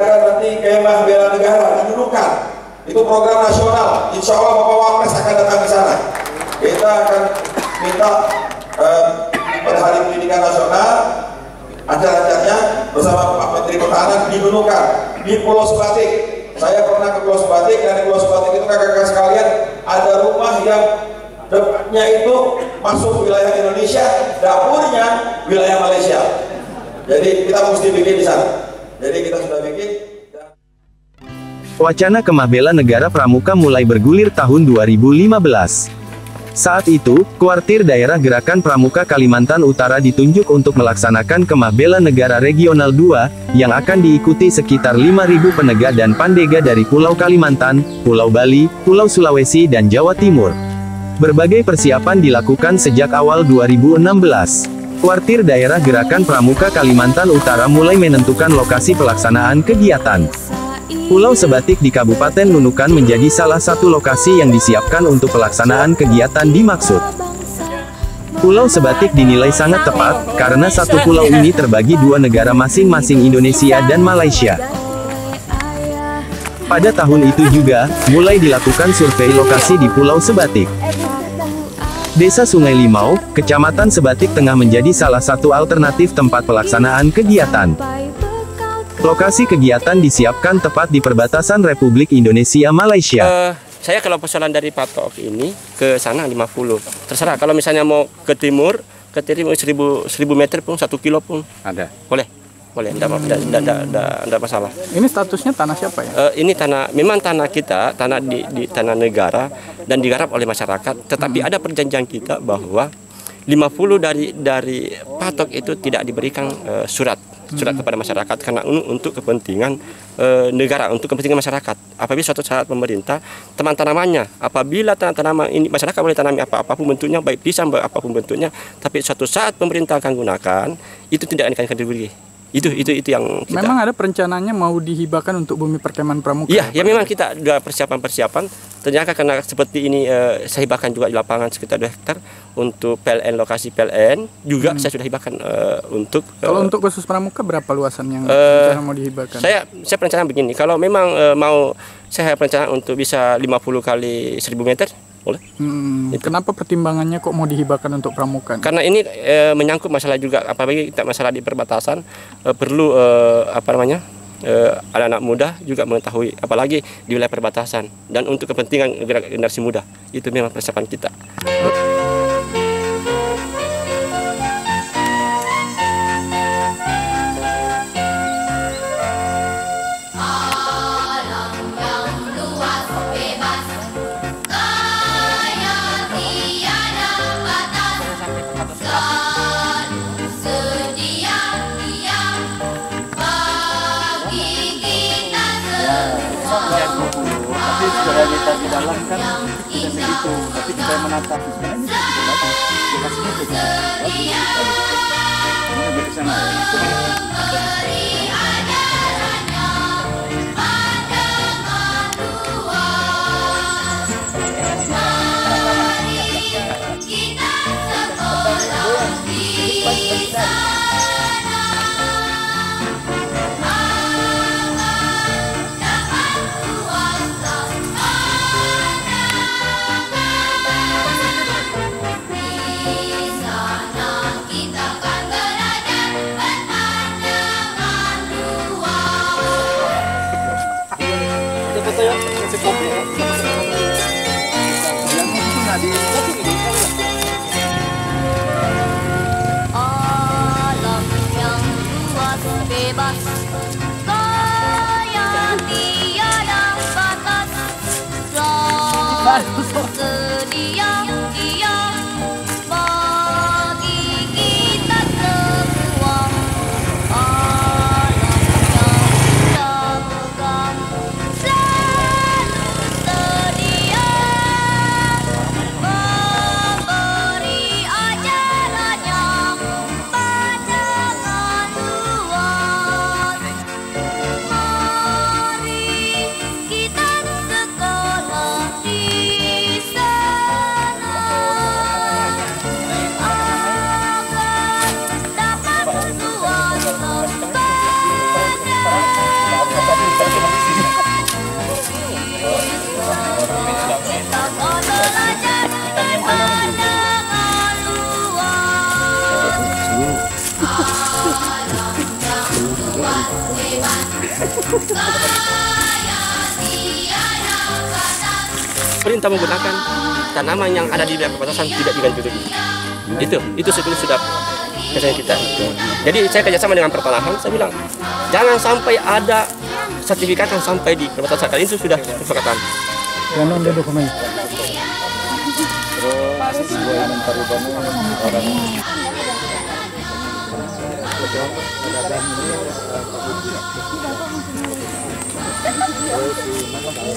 Nanti kemah bela negara didudukan, itu program nasional. Insya Allah Bapak Wapres akan datang ke sana. Kita akan minta pada Hari Pendidikan Nasional acara-acaranya bersama Pak Menteri Pertahanan didudukan di Pulau Sebatik. Saya pernah ke Pulau Sebatik, dan di Pulau Sebatik itu kakak-kakak sekalian ada rumah yang depannya itu masuk wilayah Indonesia, dapurnya wilayah Malaysia. Jadi kita mesti bikin di sana. Jadi kita sudah bikin. Wacana Kemah Bela Negara Pramuka mulai bergulir tahun 2015. Saat itu, Kuartir Daerah Gerakan Pramuka Kalimantan Utara ditunjuk untuk melaksanakan Kemah Bela Negara Regional 2, yang akan diikuti sekitar 5.000 penegak dan pandega dari Pulau Kalimantan, Pulau Bali, Pulau Sulawesi dan Jawa Timur. Berbagai persiapan dilakukan sejak awal 2016. Kuartir Daerah Gerakan Pramuka Kalimantan Utara mulai menentukan lokasi pelaksanaan kegiatan. Pulau Sebatik di Kabupaten Nunukan menjadi salah satu lokasi yang disiapkan untuk pelaksanaan kegiatan dimaksud. Pulau Sebatik dinilai sangat tepat, karena satu pulau ini terbagi dua negara masing-masing, Indonesia dan Malaysia. Pada tahun itu juga, mulai dilakukan survei lokasi di Pulau Sebatik. Desa Sungai Limau, Kecamatan Sebatik Tengah menjadi salah satu alternatif tempat pelaksanaan kegiatan. Lokasi kegiatan disiapkan tepat di perbatasan Republik Indonesia Malaysia. Saya kalau persoalan dari patok ini ke sana 50. Terserah, kalau misalnya mau ke timur 1000 meter pun, 1 kilo pun ada. Boleh, enggak masalah. Ini statusnya tanah siapa ya? Ini tanah, memang tanah kita, tanah di tanah negara dan digarap oleh masyarakat. Tetapi ada perjanjian kita bahwa 50 dari patok itu tidak diberikan surat kepada masyarakat, karena untuk kepentingan negara, untuk kepentingan masyarakat. Apabila suatu saat pemerintah tanamannya, apabila tanaman ini masyarakat boleh tanami apapun bentuknya, baik pisang apapun bentuknya, tapi suatu saat pemerintah akan gunakan, itu tidak akan diberi. Itu yang kita. Memang ada perencananya mau dihibahkan untuk bumi perkemahan pramuka? Iya, ya memang kita ada persiapan. Ternyata karena seperti ini saya hibahkan juga di lapangan sekitar 2 hektar untuk PLN, lokasi PLN juga saya sudah hibahkan untuk. Kalau untuk khusus pramuka berapa luasan yang mau dihibahkan? Saya perencanaan begini, kalau memang mau saya perencanaan untuk bisa 50 kali 1000 meter. Boleh. Kenapa pertimbangannya kok mau dihibahkan untuk pramuka? Karena ini menyangkut masalah juga, apalagi kita masalah di perbatasan, perlu anak-anak muda juga mengetahui, apalagi di wilayah perbatasan, dan untuk kepentingan generasi muda. Itu memang persiapan kita. Tapi secara kita di dalam kan tidak segitu, tapi kita menata sebenarnya kita segitu kan. Ini lebih ke sana ya. Alam yang luas bebas, kaya tiada batas, selalu sedia dia bagi kita semua. Alam yang indah, selalu sedia memberi ajarannya pandangan luas. Mari kita sekolah di perintah menggunakan tanaman yang ada di wilayah perbatasan tidak diganti. Itu sebetulnya sudah kerjaan kita. Jadi saya kerjasama dengan pertanahan, saya bilang jangan sampai ada sertifikat yang sampai di perbatasan, kali itu sudah kesepakatan. Yang ada dokumen. Terus sebuah inventaris orang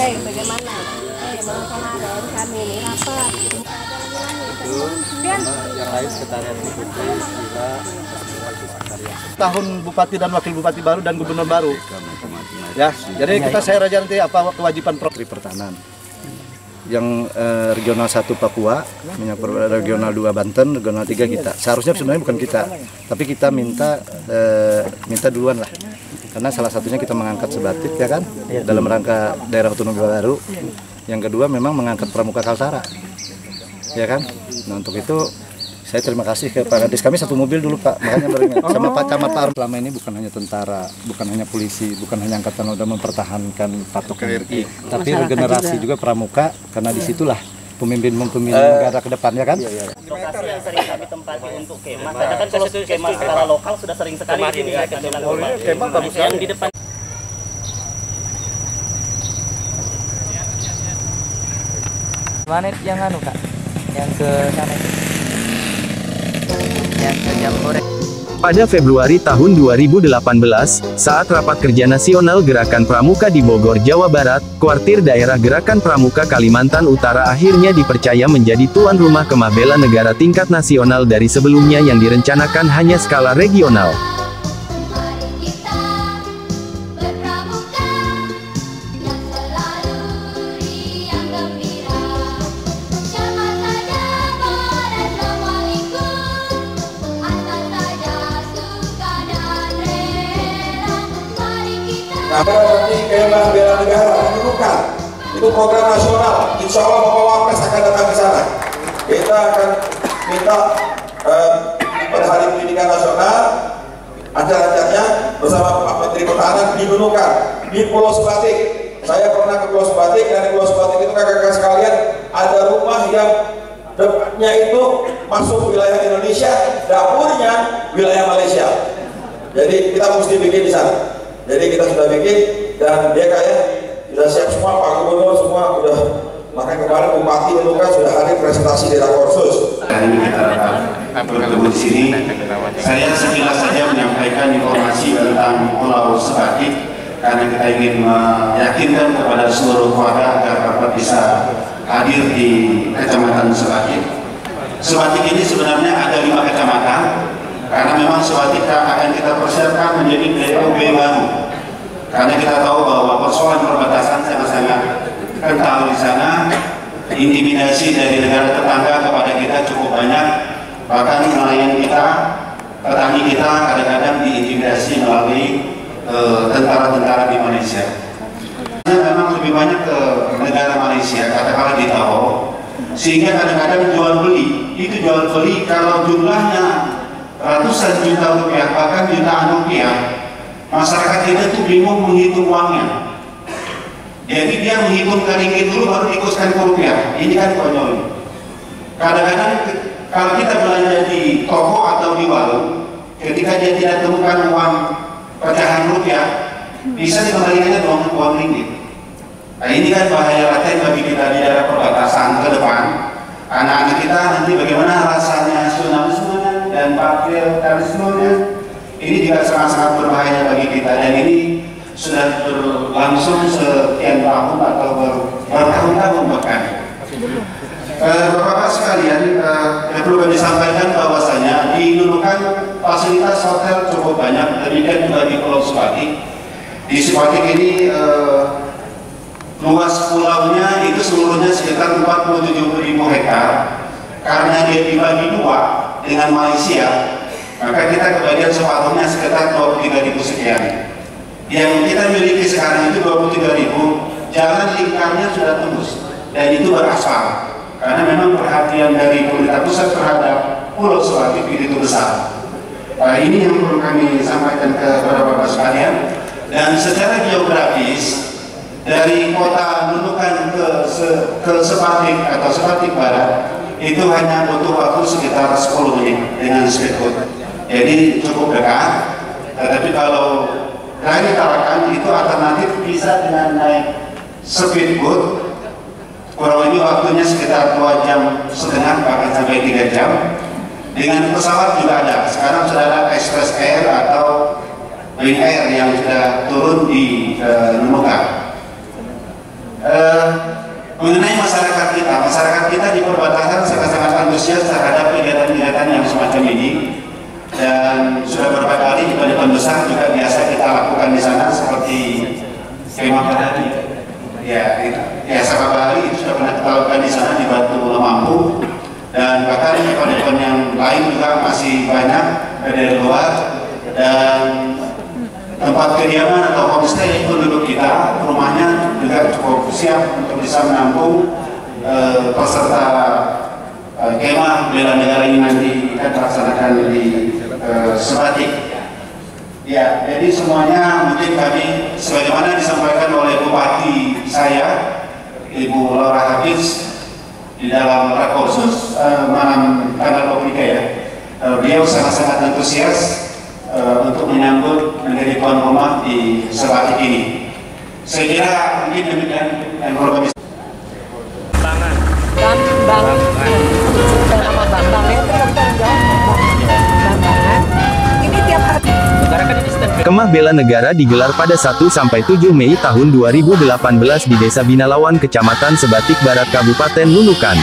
Bagaimana sama dengan kami ini rapat? yang lain sekretariat Bupati tahun Bupati dan Wakil Bupati baru dan Gubernur baru. Ya, jadi saya raja nanti apa kewajiban pertahanan. Yang regional 1 Papua, regional 2 Banten, regional 3 kita. Seharusnya sebenarnya bukan kita, tapi kita minta duluan lah. Karena salah satunya kita mengangkat Sebatik ya kan, dalam rangka daerah otonomi baru. Yang kedua memang mengangkat Pramuka Kaltara, ya kan. Nah untuk itu saya terima kasih ke Pak Kadis. Kami satu mobil dulu Pak, makanya beringat sama Pak Camat Pak. Selama ini bukan hanya tentara, bukan hanya polisi, bukan hanya angkatan udara mempertahankan patok RI, tapi regenerasi juga Pramuka, karena disitulah pemimpin negara ke depan ya kan. Lokasi yang sering kami tempati untuk kemah, karena kan kalau kemah skala lokal sudah sering sekali ini kemah yang di depan. Mana yang anu Kak? Yang ke sana itu? Yang ke Jambore. Pada Februari tahun 2018, saat Rapat Kerja Nasional Gerakan Pramuka di Bogor, Jawa Barat, Kuartir Daerah Gerakan Pramuka Kalimantan Utara akhirnya dipercaya menjadi tuan rumah Kemah Bela Negara tingkat nasional dari sebelumnya yang direncanakan hanya skala regional. Nah, nanti Kemah Bela Negara menunjukkan itu program nasional. Insya Allah Bapak Wapres akan datang ke sana. Kita akan minta pada Hari Pendidikan Nasional acara-acaranya bersama Pak Menteri Pertahanan dinunukan di Pulau Sebatik. Saya pernah ke Pulau Sebatik, dan di Pulau Sebatik itu kakak-kakak sekalian ada rumah yang depannya itu masuk wilayah Indonesia, dapurnya wilayah Malaysia. Jadi kita mesti bikin di sana. Jadi kita sudah bikin, dan dia kayak sudah siap semua, Pak Gubernur semua udah. Maka kemarin Bupati itu kan sudah hadir presentasi di Rakorsus. Hari ini kita bertemu di sini. Saya sekilas saja menyampaikan informasi tentang Pulau Sebatik karena kita ingin meyakinkan kepada seluruh warga agar dapat bisa hadir di Kecamatan Sebatik. Sebatik ini sebenarnya ada 5 kecamatan. Karena memang Sebatik akan kita persiapkan menjadi DOB baru. Karena kita tahu bahwa persoalan perbatasan sangat-sangat kental di sana. Intimidasi dari negara tetangga kepada kita cukup banyak. Bahkan nelayan kita, petani kita kadang-kadang diintimidasi melalui tentara-tentara di Malaysia. Memang lebih banyak ke negara Malaysia, katakanlah di Tawau. Sehingga kadang-kadang jual beli. Itu jual beli kalau jumlahnya ratusan juta rupiah, bahkan jutaan rupiah, masyarakat kita tuh bingung menghitung uangnya. Jadi dia menghitung ke ringgit dulu baru diikutkan ke rupiah. Ini kan konyol. Kadang-kadang kalau kita belanja di toko atau di warung, ketika dia tidak temukan uang pecahan rupiah, bisa dikembalikannya uang ringgit. Nah ini kan bahaya laten bagi kita di daerah perbatasan ke depan. Anak-anak kita nanti bagaimana rasanya nasionalisme dan patriotismenya, ini juga sangat-sangat berbahaya bagi kita, dan ini sudah berlangsung sekian tahun atau bertahun-tahun bahkan. Bapak-bapak sekalian, yang perlu kami sampaikan bahwasanya di Nunukan fasilitas hotel cukup banyak, demikian juga di Pulau Sebatik. Di Sebatik ini luas pulaunya itu seluruhnya sekitar 47.000 hektar. Karena dia dibagi 2 dengan Malaysia, maka kita kebagian separuhnya sekitar 23.000 sekian. Yang kita miliki sekarang itu 23.000, jalan lingkarnya sudah tembus dan itu beraspal. Karena memang perhatian dari pemerintah pusat terhadap Pulau Sebatik itu besar. Nah, ini yang perlu kami sampaikan kepada Bapak sekalian. Dan secara geografis, dari kota Nunukan ke Sepatik atau Sepatik Barat itu hanya butuh waktu sekitar 10 menit dengan speedboat. Jadi cukup dekat. Tetapi kalau dari Tarakan itu alternatif bisa dengan naik speedboat, kurang lebih waktunya sekitar 2,5 jam bahkan sampai 3 jam. Dengan pesawat juga ada. Sekarang sudah ada Express Air atau Wing Air yang sudah turun di Nunukan. Mengenai masyarakat kita di perbatasan sangat-sangat antusias terhadap kegiatan-kegiatan yang semacam ini, dan sudah beberapa kali event besar juga biasa kita lakukan di sana seperti kemah tadi. Ya, Sabah Bali itu sudah pernah kita lakukan di sana di Batu Lemampu. Dan bahkan event-event yang lain juga masih banyak dari luar, dan tempat kediaman atau homestay penduduk kita, rumahnya juga cukup siap untuk bisa menampung peserta kemah bela negara ini nanti akan dilaksanakan di Sepatik. Ya, jadi semuanya mungkin kami sebagaimana disampaikan oleh Bupati saya, Ibu Laura Hafiz, di dalam rakorsus malam tanggal 23 ya, beliau sangat-sangat antusias untuk menyambut menjadi tuan rumah di Sepatik ini. Saya kira mungkin demikian yang perlu kami. Kemah Bela Negara digelar pada 1–7 Mei tahun 2018 di Desa Binalawan, Kecamatan Sebatik Barat, Kabupaten Nunukan.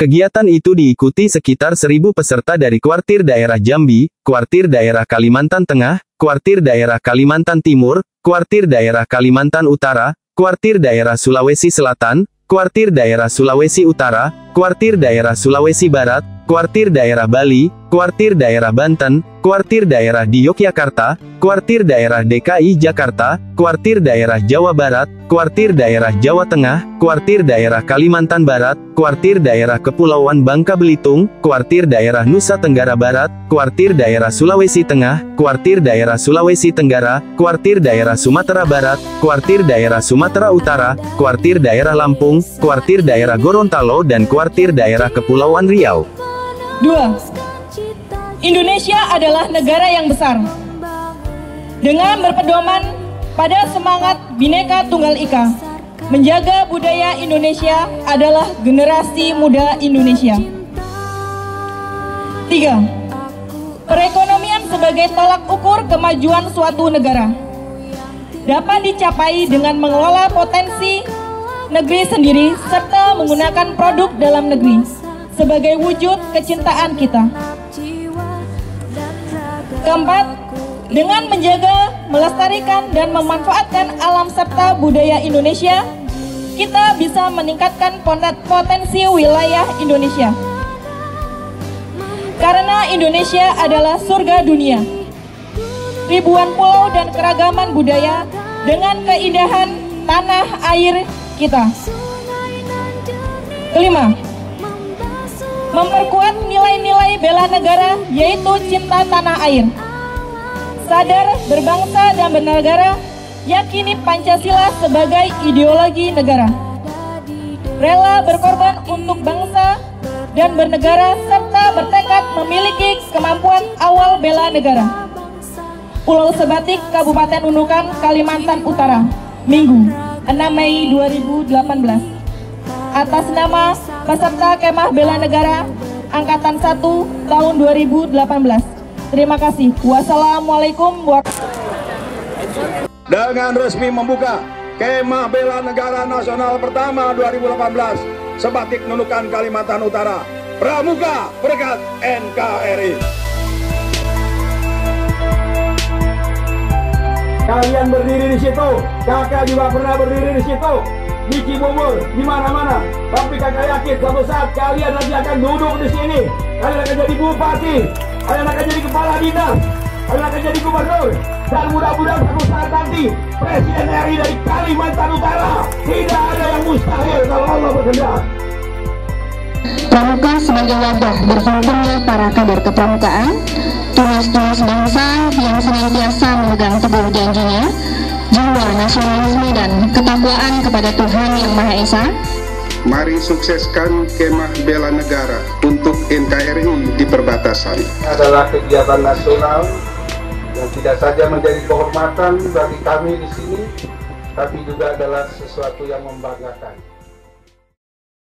Kegiatan itu diikuti sekitar 1.000 peserta dari Kuartir Daerah Jambi, Kuartir Daerah Kalimantan Tengah, Kuartir Daerah Kalimantan Timur, Kuartir Daerah Kalimantan Utara, Kuartir Daerah Sulawesi Selatan, Kuartir Daerah Sulawesi Utara, Kuartir Daerah Sulawesi Barat, Kuartir Daerah Bali, Kuartir Daerah Banten, Kuartir Daerah di Yogyakarta, Kuartir Daerah DKI Jakarta, Kuartir Daerah Jawa Barat, Kuartir Daerah Jawa Tengah, Kuartir Daerah Kalimantan Barat, Kuartir Daerah Kepulauan Bangka Belitung, Kuartir Daerah Nusa Tenggara Barat, Kuartir Daerah Sulawesi Tengah, Kuartir Daerah Sulawesi Tenggara, Kuartir Daerah Sumatera Barat, Kuartir Daerah Sumatera Utara, Kuartir Daerah Lampung, Kuartir Daerah Gorontalo dan Kuartir Daerah Kepulauan Riau. 2. Indonesia adalah negara yang besar. Dengan berpedoman pada semangat Bhinneka Tunggal Ika, menjaga budaya Indonesia adalah generasi muda Indonesia. 3. Perekonomian sebagai tolak ukur kemajuan suatu negara dapat dicapai dengan mengelola potensi negeri sendiri serta menggunakan produk dalam negeri sebagai wujud kecintaan kita. 4. Dengan menjaga, melestarikan, dan memanfaatkan alam serta budaya Indonesia, kita bisa meningkatkan potensi wilayah Indonesia. Karena Indonesia adalah surga dunia, ribuan pulau dan keragaman budaya dengan keindahan tanah air kita. 5. Memperkuat nilai-nilai bela negara, yaitu cinta tanah air, sadar berbangsa dan bernegara, yakini Pancasila sebagai ideologi negara, rela berkorban untuk bangsa dan bernegara, serta bertekad memiliki kemampuan awal bela negara. Pulau Sebatik, Kabupaten Nunukan, Kalimantan Utara, Minggu, 6 Mei 2018. Atas nama peserta Kemah Bela Negara Angkatan 1 tahun 2018. Terima kasih. Wassalamualaikum warahmatullahi wabarakatuh. Dengan resmi membuka Kemah Bela Negara Nasional pertama 2018 Sebatik Nunukan Kalimantan Utara. Pramuka berkat NKRI. Kalian berdiri di situ, kakak juga pernah berdiri di situ, di Cibubur, di mana-mana. Tapi kakak yakin suatu saat kalian nanti akan duduk di sini. Kalian akan jadi bupati, kalian akan jadi kepala dinas, kalian akan jadi gubernur, dan mudah-mudahan suatu saat nanti Presiden RI dari Kalimantan Utara. Tidak ada yang mustahil kalau Allah berkehendak. Pramuka sebagai wadah berkumpulnya para kader kepramukaan, tunas-tunas bangsa yang senantiasa memegang teguh janjinya, jiwa nasionalisme dan ketakwaan kepada Tuhan Yang Maha Esa. Mari sukseskan Kemah Bela Negara untuk NKRI di perbatasan. Adalah kegiatan nasional yang tidak saja menjadi kehormatan bagi kami di sini, tapi juga adalah sesuatu yang membanggakan.